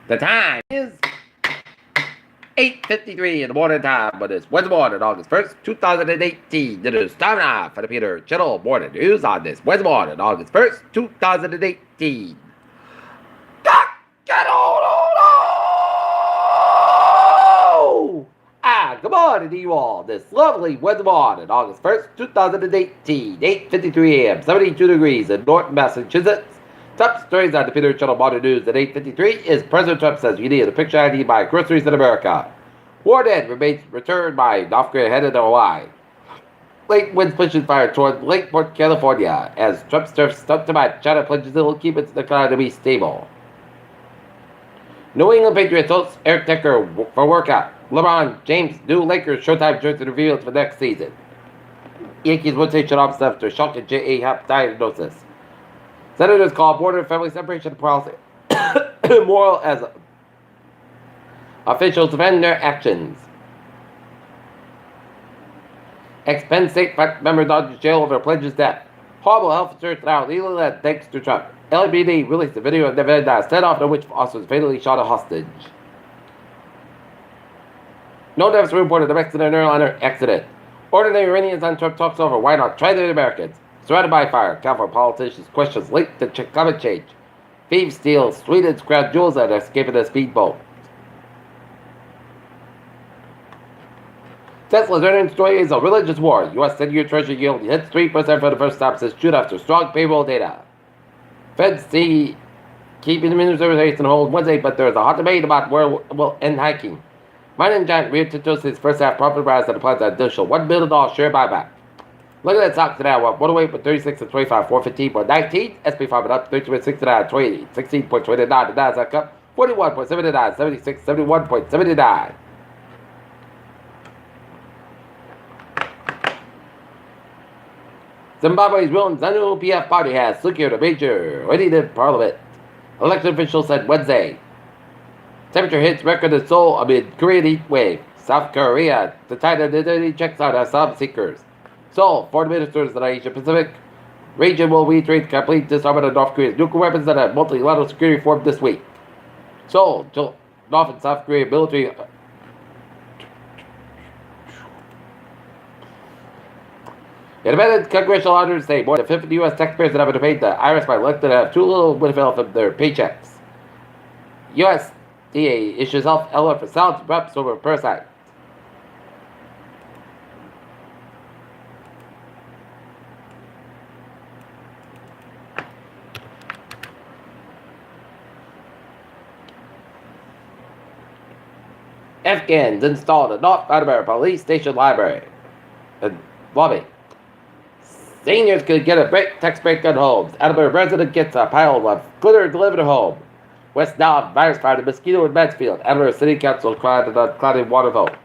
The time is 8:53 in the morning time, but it's Wednesday morning, August 1st, 2018. It is time now for the Peter Channel Morning News on this Wednesday morning, August 1st, 2018. Get on! Good morning to you all. This lovely Wednesday morning, August 1st, 2018, 8:53 a.m., 72 degrees in North Massachusetts. Top stories on the Peter Channel Modern News at 8:53 is President Trump says you need a picture ID by groceries in America. Warden remains returned by North Korea headed to Hawaii. Late winds pushes fire toward Lakeport, California, as Trump stirs stuck to match. China pledges it will keep its economy stable. New England Patriots hosts Eric Decker for workout. LeBron James' new Lakers Showtime jersey revealed for next season. Yankees rotation off after shocking JA diagnosis. Senators call border and family separation policy immoral as officials defend their actions. Ex-Penn State member dodged jail over pledge's death. Horrible health insurance now legally led thanks to Trump. LAPD released a video of Nevada standoff in which officers fatally shot a hostage. No deaths were reported of Mexican airliner accident. Ordinary Iranians on Trump talks over why not try the Americans. Surrounded by fire, California politicians questions linked to climate change. Thieves steal Sweden's crown jewels and escape in a speedboat. Tesla's earnings story is a religious war. U.S. 10-year Treasury yield hits 3% for the first time since June after strong payroll data. Feds see keeping the ministerial rates on hold Wednesday, but there is a hot debate about where it will end hiking. Mining giant Rio Tinto's first half profit rise that applies an additional $1 billion share buyback. Look at that stock today. What away for 36 and 25, 415.19. SP 5 up 13.69, 20, 16.29. The Nasdaq up 41.79, 76, 71.79. Zimbabwe's ruling ZANU-PF party has secured a major in parliament. Election officials said Wednesday. Temperature hits record in Seoul amid Korean heat wave. South Korea to China identity checks on asylum seekers. Seoul, foreign ministers in the Asia Pacific region will reiterate complete disarmament of North Korea's nuclear weapons and a multilateral security forum this week. Seoul, North and South Korean military independent congressional auditors say more than 50 U.S. taxpayers that have been paid the IRS by elected to have too little windfall from their paychecks. USDA issues health alert for salads, reps over parasites. Afghans installed a North Vladimir police station library and lobby. Seniors could get a tax break on homes. Attleboro resident gets a pile of glitter delivered home. West Nile virus fired a mosquito in Mansfield. Attleboro City Council cried an unclouded water vote.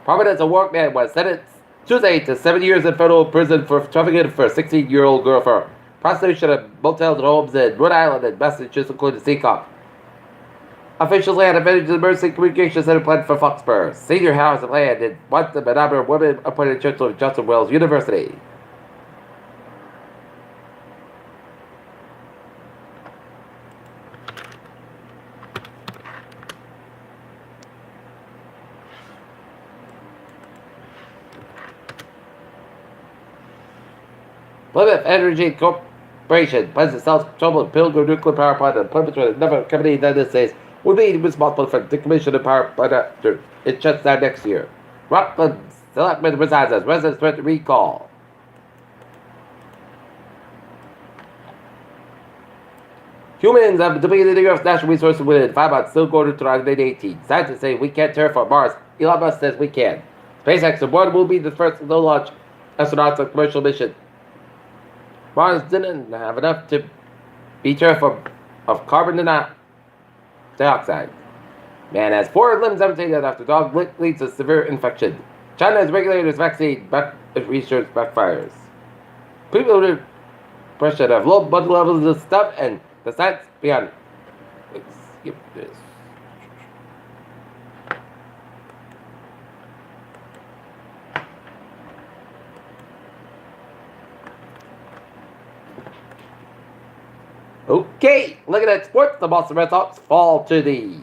Prominence of workman was sentenced Tuesday to 7 years in federal prison for trafficking for a 16-year-old girl for prostitution at motels and homes in Rhode Island and Massachusetts, including Seacom. Officials had advantage of the emergency communications center planned for Foxborough. Senior house and land in once the number of women appointed chancellor of Johnson Wales University. Plymouth Energy Corporation plans to sell troubled Pilgrim nuclear power plant and Plymouth with another company in the United States will be responsible for decommissioning the power plant after it shuts down next year. Rockland Selectman resigns as residents threaten recall. Humans have depleted the Earth's natural resources within 5 months, still going to 2018. Scientists say we can't terraform Mars. Elon Musk says we can. SpaceX aboard will be the first to launch astronauts on commercial mission. Mars didn't have enough to be terraformed of carbon dioxide. Man has 4 limbs amputated after dog lick leads to severe infection. China's regulators vaccine research backfires. People with depression have low blood levels of stuff and the science beyond. Let's skip this. Okay, looking at sports, the Boston Red Sox fall to the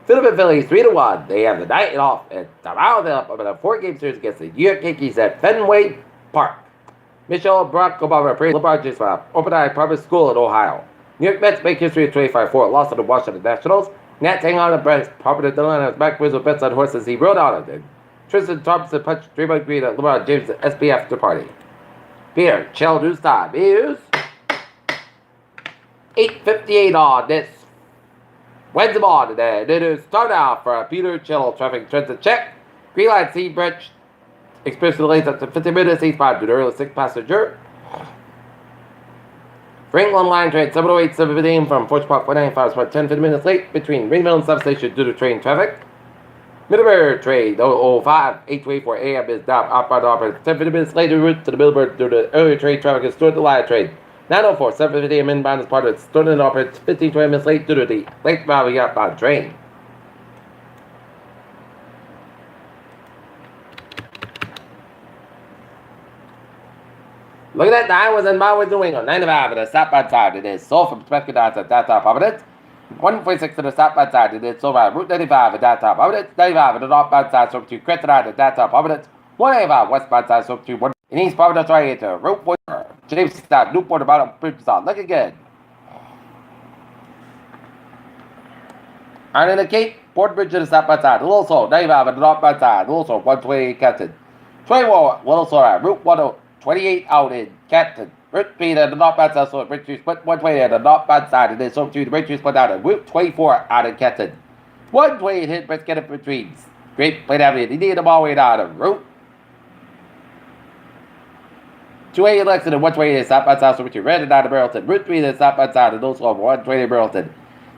Philadelphia Phillies 3-1. They have the night off and tomorrow they're up about a 4-game series against the New York Yankees at Fenway Park. Michelle Barack Obama praised LeBron James for open eye public school in Ohio. New York Mets make history at 25-4, lost to the Washington Nationals. Nats hang on to Brent's property at the line as back wins with bets on horses he rode on it. And Tristan Thompson punched Draymond Green at LeBron James' SB after party. Peter, chill news time is 8:58 on this Wednesday morning. And it is time now for a Peter Chill traffic transit check. Green line C bridge experienced delays up to 50 minutes eastbound due to early 6 passenger. Franklin line train 708 715 from Forge Park 195 is about 10-15 minutes late between Greenville and substation due to train traffic. Middleburg train 005 824 AM is down outbound operator 10-15 minutes later route to the Middleburg due to earlier train traffic is stored the line train 904 750 AM inbound is part of its stored and operates 15-20 minutes late due to the late moving outbound train. Look at that, 9 was in Maui, New England, 95 at the southbound side. It is sold from Spectator to downtown Providence. 146 to the southbound side. It is sold by Route 95 at downtown Providence. 95 at the northbound side, sold to Crescent at downtown Providence. 185 westbound side, sold to 1 in East Providence right into Route 1. Jamestown, Newport, about Bridges on. Looking good. And in the Cape, Port Bridge to the southbound side. Little Soul, 95 at the northbound side. Little Soul, 128 Captain. 24 Little Soul at Route 1. 28 out in Canton. Route 3 at the northbound side, so Bridge 2 split 120 at the northbound side, and then so to the Bridge 2 split out at Route 24 out in Canton. 128 hit Bridge get it between Great Plain Avenue. He needed them all the way down to Route 280 Lexington, 128 southbound side, so Bridge 2 red and out of Burlington. Route 3 at the southbound side, and also 120 Burlington.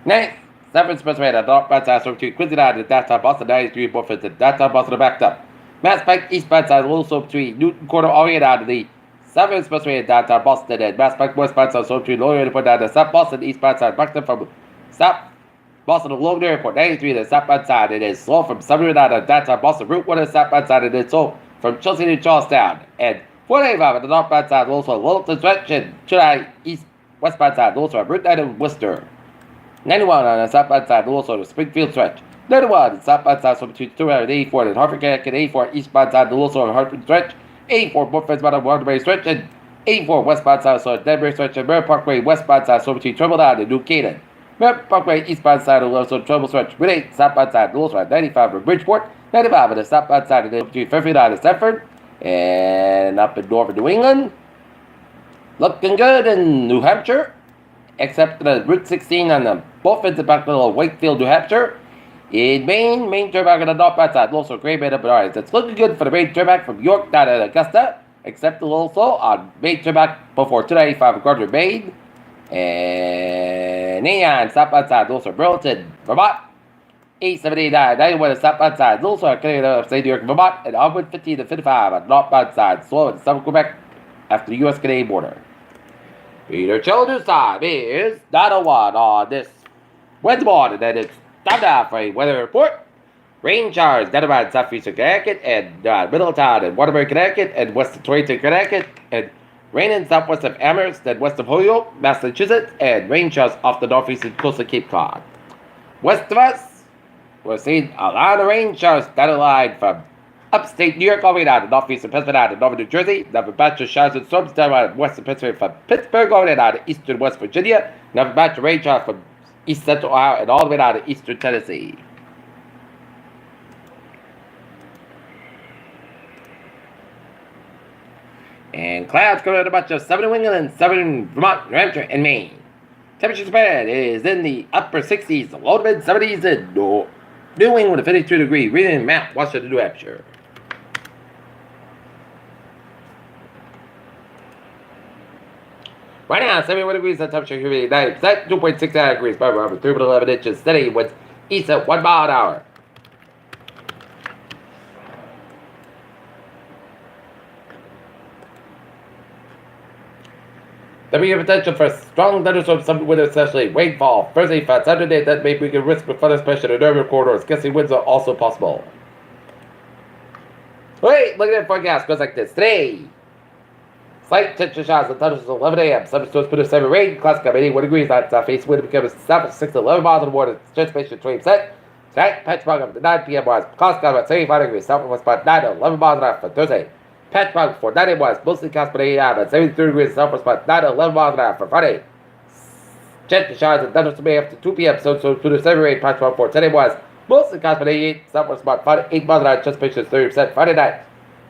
Next, 7 Expressway at the northbound side, so Bridge 2 Quincy down to downtown Boston, 93 Buffington, downtown Boston backed up. Mass Pike eastbound side, also between Newton Corner all the way down to the 7 Expressway in downtown Boston, and Mass Pike westbound side, so between Logan Airport down to South Boston eastbound side, back up from South Boston to Logan Airport, 93 to the southbound side. It is slow from Sumner down to downtown Boston, Route 1 to the southbound side, and it's slow from Chelsea to Charlestown, and 485 at the northbound side, also Littleton Stretch, and July east westbound side, also Route 9 in Worcester. 91 on the southbound side, also the Springfield Stretch. 91 southbound side, so between 284 and Hartford Connecticut, 84 eastbound side, the also Hartford Stretch, 84 Bournemouth bound Waterbury Stretch, and 84 westbound side, so Denver Stretch, and Merritt Parkway westbound side, so between Trumbull Down and New Canaan. Merritt Parkway eastbound side, also Trumbull Stretch, with 8 southbound side, the also 95 from Bridgeport, 95 on the southbound side, and then between Fairfield and Stafford, and up in northern New England. Looking good in New Hampshire, except the Route 16 on the both ends of back little Wakefield, New Hampshire. In Maine turback on the northbound side, also Gray Bay up in Orange. It's looking good for the Maine turback from York down to Augusta, except a little slow on Maine turback before 295 in Gardner, Maine. And Neon southbound side, also Burlington, Vermont. 879, 91 southbound side, also Canada, St. New York, Vermont, and 150 to 55 on northbound side, slow in southern Quebec after the U.S. Canadian border. Peter Chill News time is 9:01 on this Wednesday morning, and it's time now for a weather report. Rain showers down around southeastern Connecticut and Middletown and Waterbury, Connecticut, and west of Torrington, Connecticut, and rain in southwest of Amherst and west of Holyoke, Massachusetts, and rain showers off the northeastern coast of Cape Cod. West of us, we're seeing a lot of rain showers down the line from upstate New York all the way down to northeastern Pennsylvania and northern New Jersey. Another batch of showers and storms down around western Pennsylvania from Pittsburgh all the way down to eastern West Virginia. Another batch of rain showers from east central Ohio and all the way down to eastern Tennessee. And clouds coming out a bunch of 7 in New England, 7 in Vermont, New Hampshire, and Maine. Temperature spread is in the upper 60s, low to mid 70s in New England at 52 degrees, reading in Mount Washington, New Hampshire. Right now, 71 degrees on temperature, humidity 90%, 2.69 degrees, by around 3.11 inches, steady winds east at 1 mile an hour. There will be a potential for strong thunderstorms, some wind, especially rainfall. Thursday, Saturday, that may be a risk with flood, especially in the urban corridors. Gusty winds are also possible. Wait, look at that forecast. Goes like this. Today, Slight temperature showers and thunderstorms at 11 a.m. Some stores put a 7 rain. Class of 81 degrees. That face wind becomes south of 6 to 11 miles on the water. Transpiration 20%. Tonight, patch fog up to 9 p.m. was. Class got about 75 degrees. South was about 9 to 11 miles an hour for Thursday. Patch fog before 9 a.m. was. Mostly clouds by 8 a.m. at 73 degrees. South was about 9 to 11 miles an hour for Friday. Temperature showers and thunderstorms after 2 p.m. So put a 7 rain. Patch fog before 10 a.m. was. Mostly clouds by 88. South was about 8 miles an hour. Transpiration 30%. Friday night.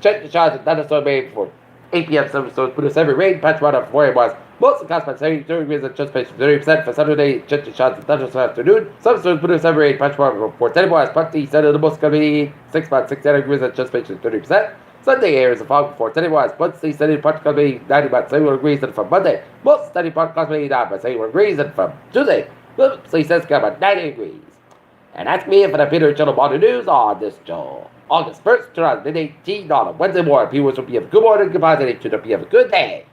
Temperature showers and thunderstorms before 8 p.m. So put a 7 rain. Patch fog up 4 a.m. was. Most of the cost by 73 degrees and transpiration 30% for Saturday, chance of shots and thunderstorms afternoon. Some stores put a 7 rain, patch mark for 10 miles, partly set of the most going to be 6 about 6 degrees and transpiration 30%. Sunday areas of fog before 10 miles, partly sunny, part going to be 90 about 71 degrees and from Monday, most sunny part going to be 9 about 71 degrees and from Tuesday, mostly sunny about 90 degrees. And that's me for the Peter Channel Morning News on this show. August 1st, 2018 on a Wednesday morning. People will be a good morning, goodbye, and you have a good day.